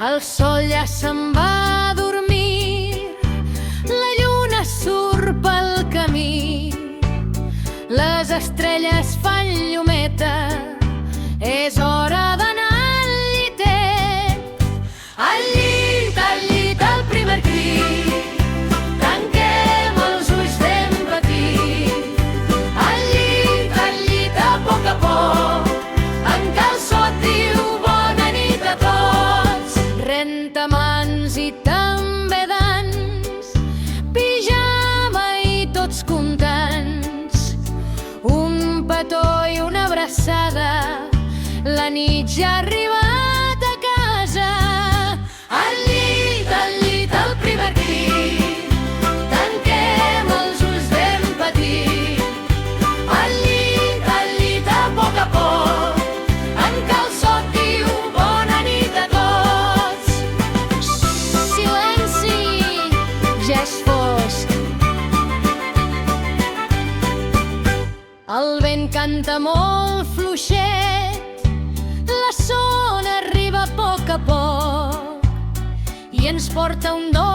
El sol ja se'n va a dormir, la lluna surt pel camí, les estrelles fan llumeta, és hora d'anar al llitet. Al llit, al primer crit, tanquem els ulls ben petits. Al llit, a poc, en calçó et diu bona nit a tots. Rentamans i també dans, pijama i tots contents, un petó i una abraçada, la nit ja ha arribat a casa. Al llit, al primer crit, tanquem els ulls ben petits. Al llit, a poc, en calçó et diu bona nit a tots. Silenci, ja és fosc. El vent canta molt fluixet, la son arriba a poc i ens porta un dolç